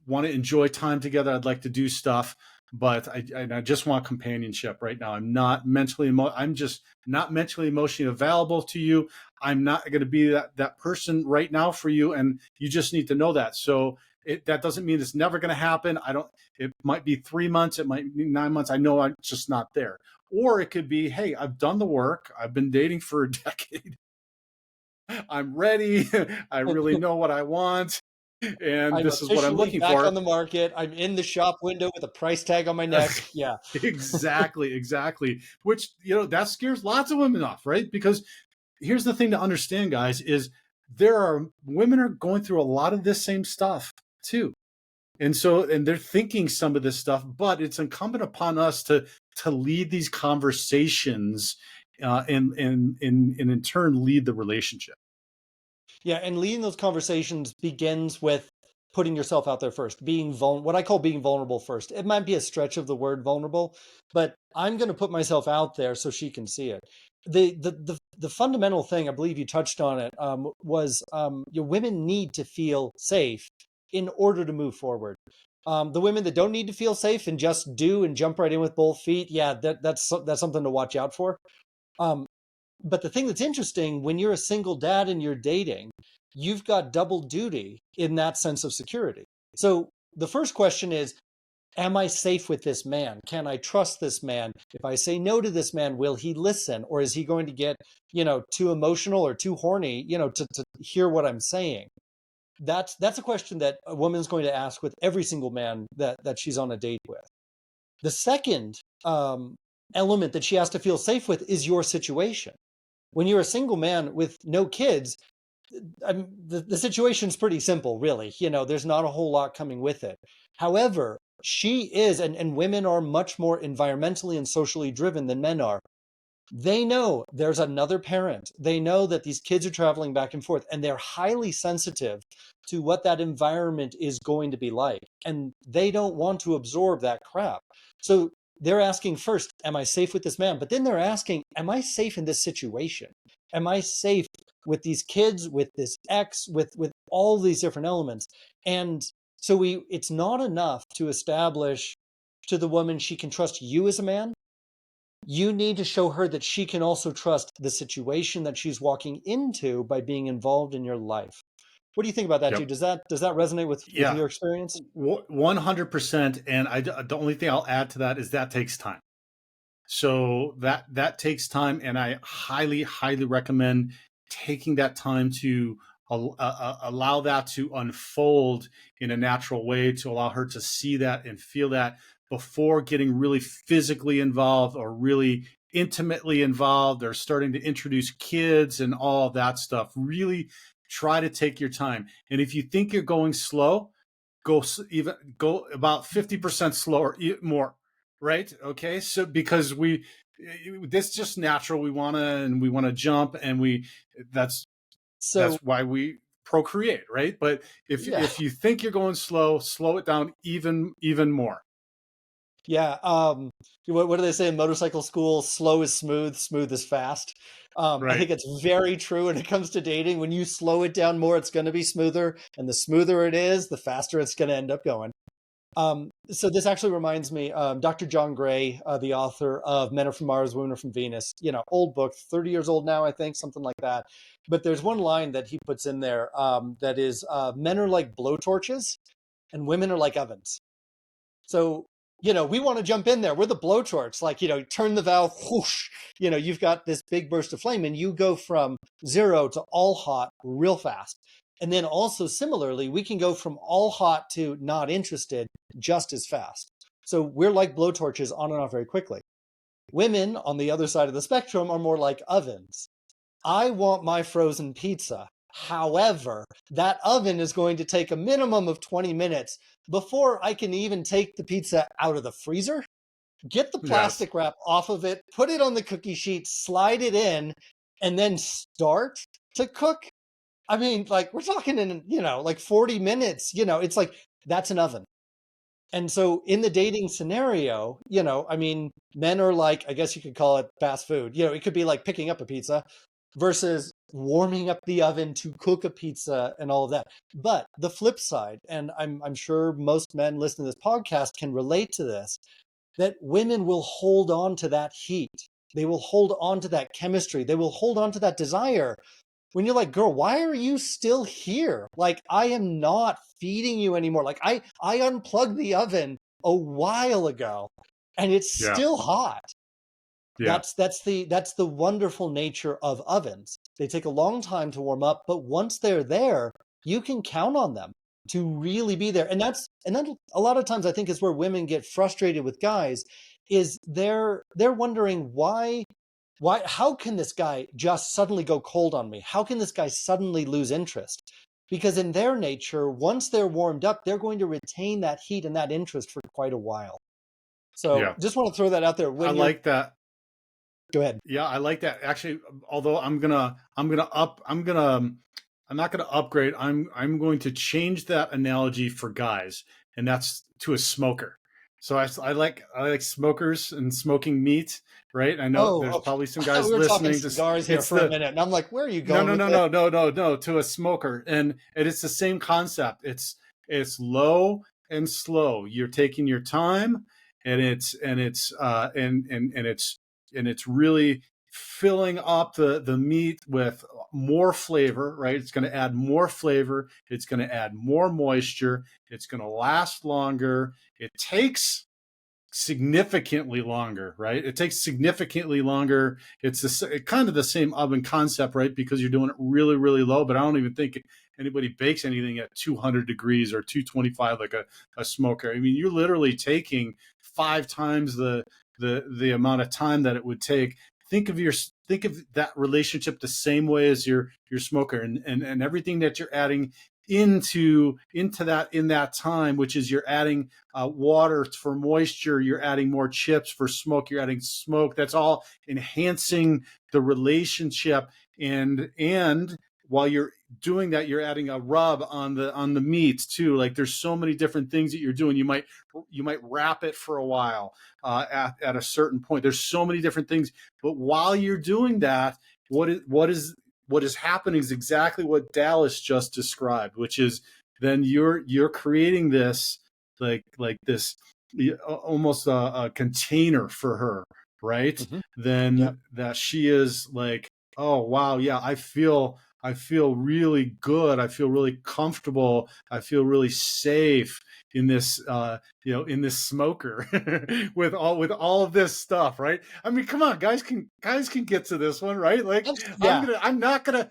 want to enjoy time together. I'd like to do stuff, but I just want companionship right now. I'm just not mentally emotionally available to you. I'm not going to be that person right now for you, and you just need to know that. So that doesn't mean it's never going to happen. I don't. It might be 3 months. It might be 9 months. I know I'm just not there. Or it could be, hey, I've done the work. I've been dating for a decade. I'm ready. I really know what I want, and I'm this is what I'm officially looking back on for. the market. I'm in the shop window with a price tag on my neck. Yeah. Exactly, exactly. Which, that scares lots of women off, right? Because here's the thing to understand, guys, is there are women are going through a lot of this same stuff too. And they're thinking some of this stuff, but it's incumbent upon us to lead these conversations, and in turn lead the relationship. Yeah, and leading those conversations begins with putting yourself out there first, being what I call being vulnerable first. It might be a stretch of the word vulnerable, but I'm going to put myself out there so she can see it. The fundamental thing, I believe you touched on it, was women need to feel safe in order to move forward. The women that don't need to feel safe and just do and jump right in with both feet, yeah, that's something to watch out for. Um, but the thing that's interesting, when you're a single dad and you're dating, you've got double duty in that sense of security. So the first question is, am I safe with this man? Can I trust this man? If I say no to this man, will he listen? Or is he going to get, too emotional or too horny, to hear what I'm saying? That's a question that a woman's going to ask with every single man that she's on a date with. The second element that she has to feel safe with is your situation. When you're a single man with no kids, the situation's pretty simple, really. There's not a whole lot coming with it. However, she is, and women are much more environmentally and socially driven than men are. They know there's another parent. They know that these kids are traveling back and forth, and they're highly sensitive to what that environment is going to be like. And they don't want to absorb that crap. So they're asking first, am I safe with this man? But then they're asking, am I safe in this situation? Am I safe with these kids, with this ex, with all these different elements? And so it's not enough to establish to the woman she can trust you as a man. You need to show her that she can also trust the situation that she's walking into by being involved in your life. What do you think about that, Yep. Jude? Does that resonate with Yeah. your experience? 100%. And the only thing I'll add to that is that takes time. So that takes time, and I highly, highly recommend taking that time to allow that to unfold in a natural way, to allow her to see that and feel that before getting really physically involved or really intimately involved or starting to introduce kids and all of that stuff. Really try to take your time. And if you think you're going slow, go about 50% slower, more, right? Okay, so because this is just natural. We want to jump, and that's So, that's why we procreate, right? But yeah. if you think you're going slow, slow it down even more. Yeah. What do they say in motorcycle school? Slow is smooth, smooth is fast. I Right. think it's very true when it comes to dating. When you slow it down more, it's going to be smoother. And the smoother it is, the faster it's going to end up going. So this actually reminds me, Dr. John Gray, the author of Men Are From Mars, Women Are From Venus, old book, 30 years old now, I think, something like that. But there's one line that he puts in there that is, men are like blowtorches and women are like ovens. So, we want to jump in there. We're the blowtorch, like, turn the valve, whoosh, you've got this big burst of flame and you go from zero to all hot real fast. And then also similarly, we can go from all hot to not interested just as fast. So we're like blowtorches on and off very quickly. Women on the other side of the spectrum are more like ovens. I want my frozen pizza. However, that oven is going to take a minimum of 20 minutes before I can even take the pizza out of the freezer, get the Yes. plastic wrap off of it, put it on the cookie sheet, slide it in, and then start to cook. I mean, like, we're talking in, like 40 minutes, it's like, that's an oven. And so in the dating scenario, I mean, men are like, I guess you could call it fast food. It could be like picking up a pizza versus warming up the oven to cook a pizza and all of that. But the flip side, and I'm sure most men listening to this podcast can relate to this, that women will hold on to that heat. They will hold on to that chemistry. They will hold on to that desire. When you're like, girl, why are you still here? Like, I am not feeding you anymore. Like, I unplugged the oven a while ago and it's Yeah. still hot. Yeah. That's the wonderful nature of ovens. They take a long time to warm up, but once they're there, you can count on them to really be there. And then a lot of times I think is where women get frustrated with guys, is they're wondering why, how can this guy just suddenly go cold on me? How can this guy suddenly lose interest? Because in their nature, once they're warmed up, they're going to retain that heat and that interest for quite a while. So Yeah. just want to throw that out there. I like that. Go ahead. Yeah, I like that. Actually, although I'm not gonna upgrade. I'm going to change that analogy for guys, and that's to a smoker. So I like smokers and smoking meat, right? I know Oh, there's okay. probably some I thought guys we were talking listening to. cigars here It's for a the minute, and I'm like, where are you no, going no, with no, this? no, no, no, no, to a smoker, and it's the same concept. It's low and slow. You're taking your time, and it's really filling up the meat with more flavor, right? It's going to add more flavor. It's going to add more moisture. It's going to last longer. It takes significantly longer, right? It takes significantly longer. It's kind of the same oven concept, right? Because you're doing it really, really low, but I don't even think anybody bakes anything at 200 degrees or 225 like a smoker. I mean, you're literally taking 5 times the amount of time that it would take. Think of that relationship the same way as your smoker, and everything that you're adding into that in that time, which is you're adding water for moisture, you're adding more chips for smoke, you're adding smoke. That's all enhancing the relationship, and while you're doing that, you're adding a rub on the meat too. Like, there's so many different things that you're doing. You might wrap it for a while at a certain point. There's so many different things, but while you're doing that, what is happening is exactly what Dallas just described, which is then you're creating this like this almost a container for her, right? Mm-hmm. Yep. Then that she is like, oh wow, yeah, I feel really good. I feel really comfortable. I feel really safe in this in this smoker with all of this stuff, right? I mean, come on, guys can get to this one, right? Like, Yeah. I'm not gonna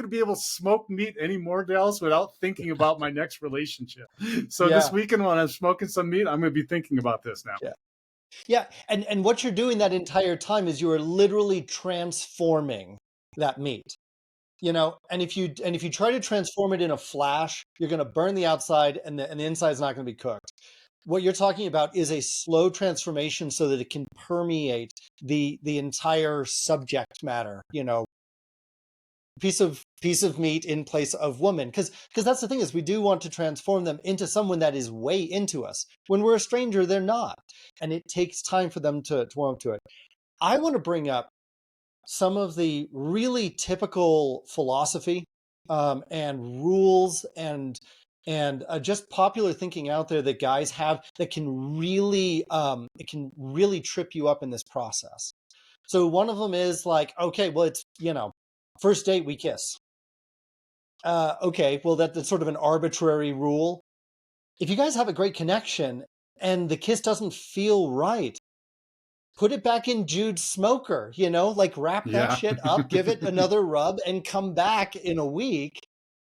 be able to smoke meat anymore, Dallas, without thinking about my next relationship. So Yeah. this weekend when I'm smoking some meat, I'm gonna be thinking about this now. Yeah. Yeah. And what you're doing that entire time is you are literally transforming that meat. And if you try to transform it in a flash, you're going to burn the outside and the inside is not going to be cooked. What you're talking about is a slow transformation so that it can permeate the entire subject matter, piece of meat in place of woman. Because that's the thing, is we do want to transform them into someone that is way into us. When we're a stranger, they're not. And it takes time for them to warm up to it. I want to bring up some of the really typical philosophy and rules and just popular thinking out there that guys have that can really trip you up in this process. So one of them is like, okay, well, it's first date we kiss. Okay, well, that's sort of an arbitrary rule. If you guys have a great connection and the kiss doesn't feel right, put it back in Jude's smoker, like wrap that Yeah. shit up, give it another rub, and come back in a week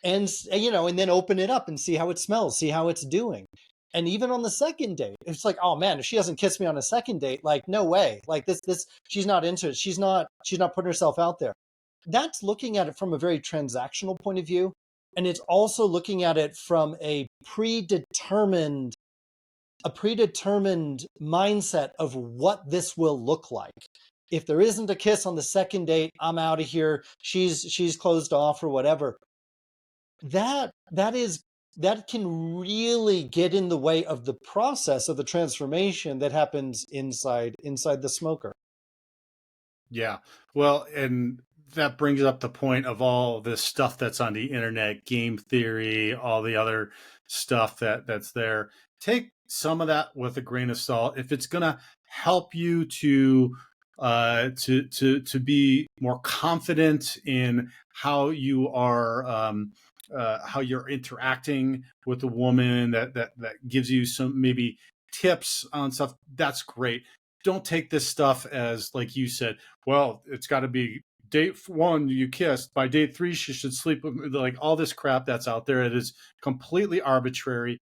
and then open it up and see how it smells, see how it's doing. And even on the second date, it's like, oh man, if she doesn't kiss me on a second date, like no way. Like this, she's not into it. She's not putting herself out there. That's looking at it from a very transactional point of view. And it's also looking at it from a predetermined mindset of what this will look like. If there isn't a kiss on the second date, I'm out of here. She's closed off or whatever. That can really get in the way of the process of the transformation that happens inside the smoker. Yeah. Well, and that brings up the point of all this stuff that's on the internet, game theory, all the other stuff that's there. Take some of that with a grain of salt. If it's going to help you to be more confident in how you are how you're interacting with a woman, that gives you some maybe tips on stuff, that's great. Don't take this stuff as, like you said, well, it's got to be date 1 you kissed, by date 3 she should sleep with me. Like all this crap that's out there, it is completely arbitrary.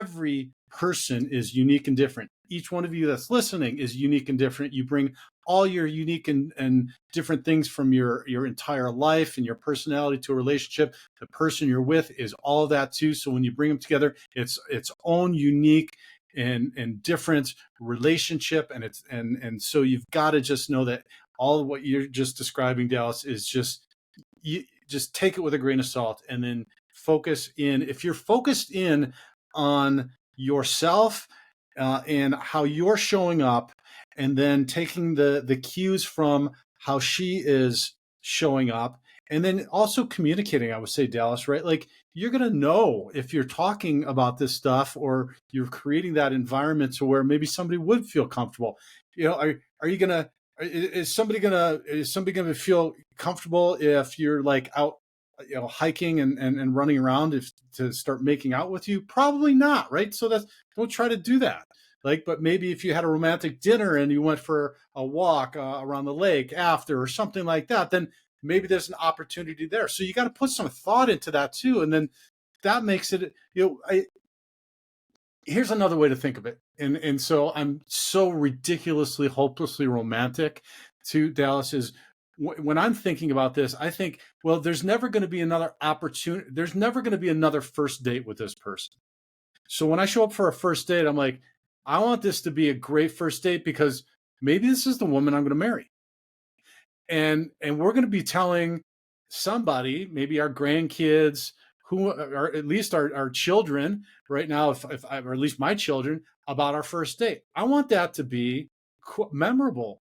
Every person is unique and different. Each one of you that's listening is unique and different. You bring all your unique and different things from your entire life and your personality to a relationship. The person you're with is all of that too. So when you bring them together, it's its own unique and different relationship. And so you've got to just know that all of what you're just describing, Dallas, is you just take it with a grain of salt, and then focus in. If you're focused in on yourself and how you're showing up, and then taking the cues from how she is showing up, and then also communicating, I would say, Dallas, right? Like you're going to know if you're talking about this stuff or you're creating that environment to where maybe somebody would feel comfortable. Are you going to, is somebody going to feel comfortable if you're like out, hiking and running around to start making out with you? Probably not, right? So don't try to do that. Like, but maybe if you had a romantic dinner and you went for a walk around the lake after or something like that, then maybe there's an opportunity there. So you got to put some thought into that too. And then that makes it, here's another way to think of it. And so I'm so ridiculously, hopelessly romantic to Dallas is when I'm thinking about this, I think, well, there's never going to be another opportunity. There's never going to be another first date with this person. So when I show up for a first date, I'm like, I want this to be a great first date because maybe this is the woman I'm going to marry. And we're going to be telling somebody, maybe our grandkids, who are at least our children right now, or at least my children, about our first date. I want that to be memorable.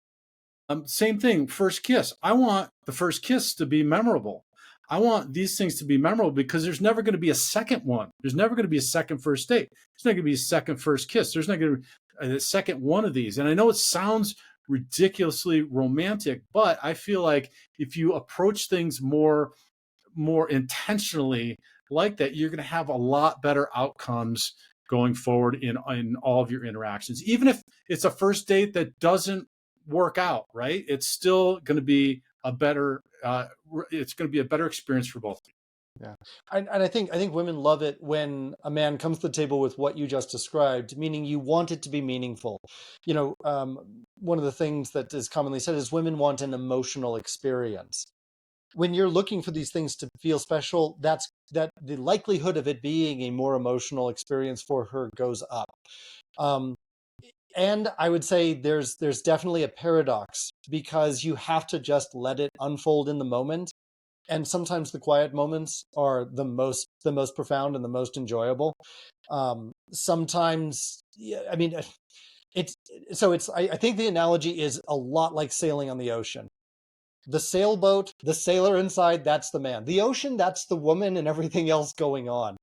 Same thing, first kiss. I want the first kiss to be memorable. I want these things to be memorable because there's never going to be a second one. There's never going to be a second first date. There's not going to be a second first kiss. There's not going to be a second one of these. And I know it sounds ridiculously romantic, but I feel like if you approach things more intentionally like that, you're going to have a lot better outcomes going forward in all of your interactions. Even if it's a first date that doesn't work out, right? It's still going to be a better experience for both of you. Yeah. And I think women love it when a man comes to the table with what you just described, meaning you want it to be meaningful. One of the things that is commonly said is women want an emotional experience. When you're looking for these things to feel special, that the likelihood of it being a more emotional experience for her goes up. And I would say there's definitely a paradox because you have to just let it unfold in the moment. And sometimes the quiet moments are the most profound and the most enjoyable. Sometimes, I mean, I think the analogy is a lot like sailing on the ocean. The sailboat, the sailor inside, that's the man. The ocean, that's the woman and everything else going on.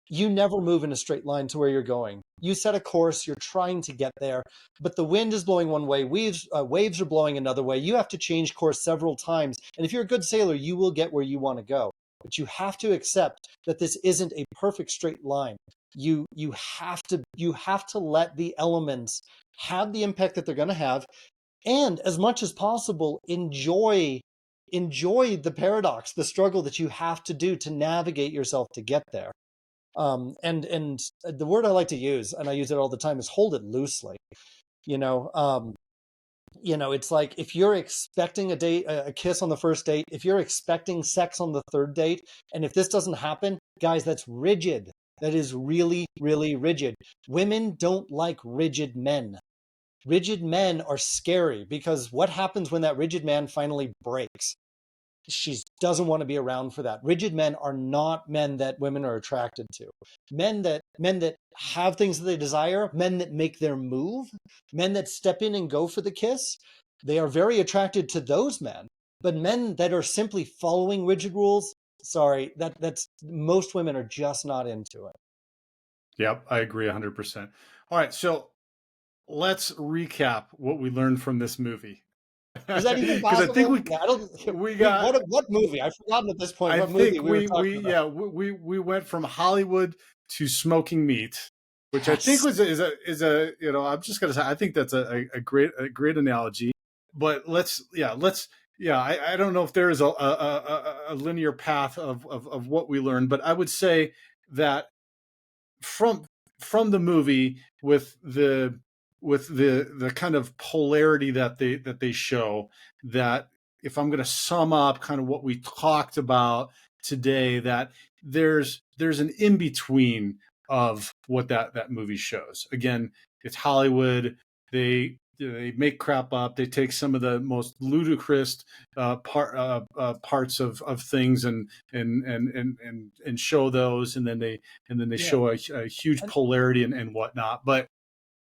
You never move in a straight line to where you're going. You set a course, you're trying to get there, but the wind is blowing one way, waves are blowing another way. You have to change course several times. And if you're a good sailor, you will get where you want to go. But you have to accept that this isn't a perfect straight line. You have to let the elements have the impact that they're going to have, and as much as possible, enjoy the paradox, the struggle that you have to do to navigate yourself to get there. And the word I like to use, and I use it all the time, is hold it loosely. You know, it's like if you're expecting a kiss on the first date, if you're expecting sex on the third date, and if this doesn't happen, guys, that's rigid. That is really, really rigid. Women don't like rigid men. Rigid men are scary because what happens when that rigid man finally breaks? She doesn't want to be around for that. Rigid men are not men that women are attracted to. Men that have things that they desire, men that make their move, men that step in and go for the kiss, they are very attracted to those men. But men that are simply following rigid rules, sorry, that's most women are just not into it. Yep, I agree 100%. All right, so let's recap what we learned from this movie. Is that even Because I think possible? Yeah, I don't. we got What movie? I've forgotten at this point I what movie think we were we talking about. yeah we went from Hollywood to smoking meat, which I think Yes. is a I'm just gonna say I think that's a great analogy. But I don't know if there is a linear path of what we learned, but I would say that from the movie with the kind of polarity that they show, that if I'm going to sum up kind of what we talked about today, that there's an in between of what that movie shows. Again, it's Hollywood. They make crap up. They take some of the most ludicrous parts of things and show those, and then they Yeah. show a huge And polarity and whatnot. But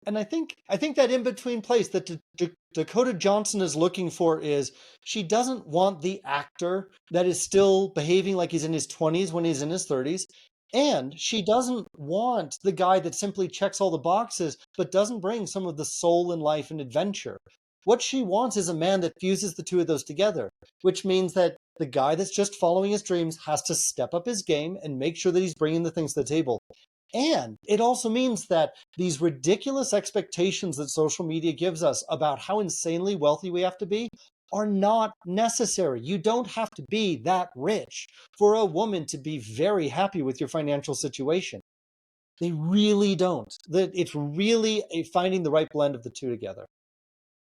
I think that in between place that Dakota Johnson is looking for is she doesn't want the actor that is still behaving like he's in his 20s when he's in his 30s. And she doesn't want the guy that simply checks all the boxes but doesn't bring some of the soul and life and adventure. What she wants is a man that fuses the two of those together, which means that the guy that's just following his dreams has to step up his game and make sure that he's bringing the things to the table. And it also means that these ridiculous expectations that social media gives us about how insanely wealthy we have to be are not necessary. You don't have to be that rich for a woman to be very happy with your financial situation. They really don't. It's really finding the right blend of the two together.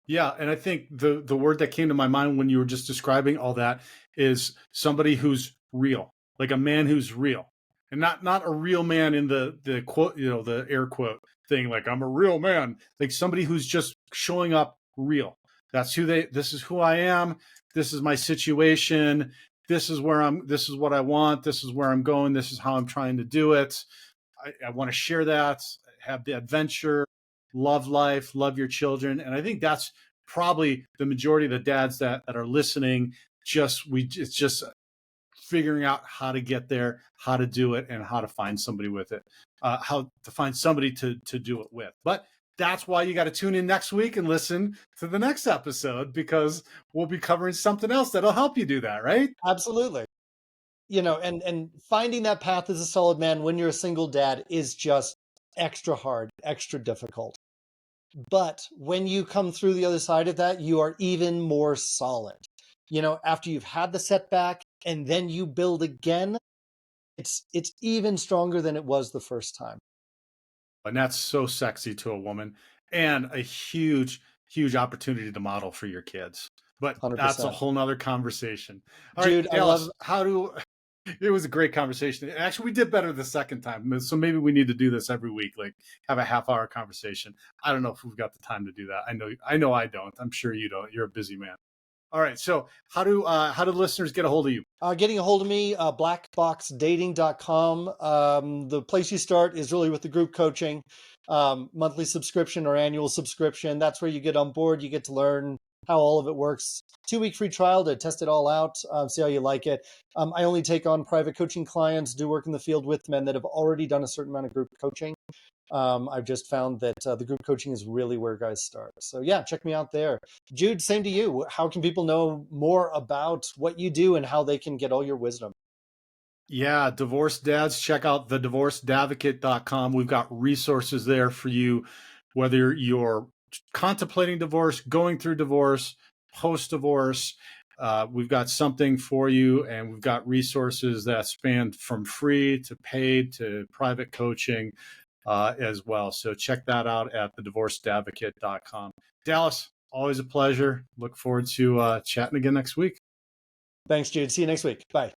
yeah, and I think the word that came to my mind when you were just describing all that is somebody who's real, like a man who's real, and not a real man in the quote, the air quote thing, like I'm a real man, like somebody who's just showing up real. That's who they. This is who I am. This is my situation. This is where I'm. This is what I want. This is where I'm going. This is how I'm trying to do it. I want to share that. Have the adventure, love life, love your children. And I think that's probably the majority of the dads that are listening. It's just figuring out how to get there, how to do it, and how to find somebody with it, how to find somebody to do it with. But that's why you got to tune in next week and listen to the next episode, because we'll be covering something else that'll help you do that, right? Absolutely. And finding that path as a solid man when you're a single dad is just extra hard, extra difficult. But when you come through the other side of that, you are even more solid. After you've had the setback and then you build again, it's even stronger than it was the first time. And that's so sexy to a woman, and a huge opportunity to model for your kids. But that's a 100%. whole nother conversation. All right, Jude, I Dallas, love it was a great conversation. Actually, we did better the second time, so maybe we need to do this every week, like have a half-hour conversation. I don't know if we've got the time to do that. I know I don't. I'm sure you don't. You're a busy man. All right, so how do listeners get a hold of you? Getting a hold of me, blackboxdating.com. The place you start is really with the group coaching, monthly subscription or annual subscription. That's where you get on board. You get to learn how all of it works. 2-week free trial to test it all out, see how you like it. I only take on private coaching clients, do work in the field with men that have already done a certain amount of group coaching. I've just found that the group coaching is really where guys start. So yeah, check me out there. Jude, same to you. How can people know more about what you do and how they can get all your wisdom? Yeah, divorced dads, check out thedivorcedadvocate.com. We've got resources there for you, whether you're contemplating divorce, going through divorce, post divorce, we've got something for you, and we've got resources that span from free to paid to private coaching as well. So check that out at thedivorcedadvocate.com. Dallas, always a pleasure. Look forward to chatting again next week. Thanks, Jude. See you next week. Bye.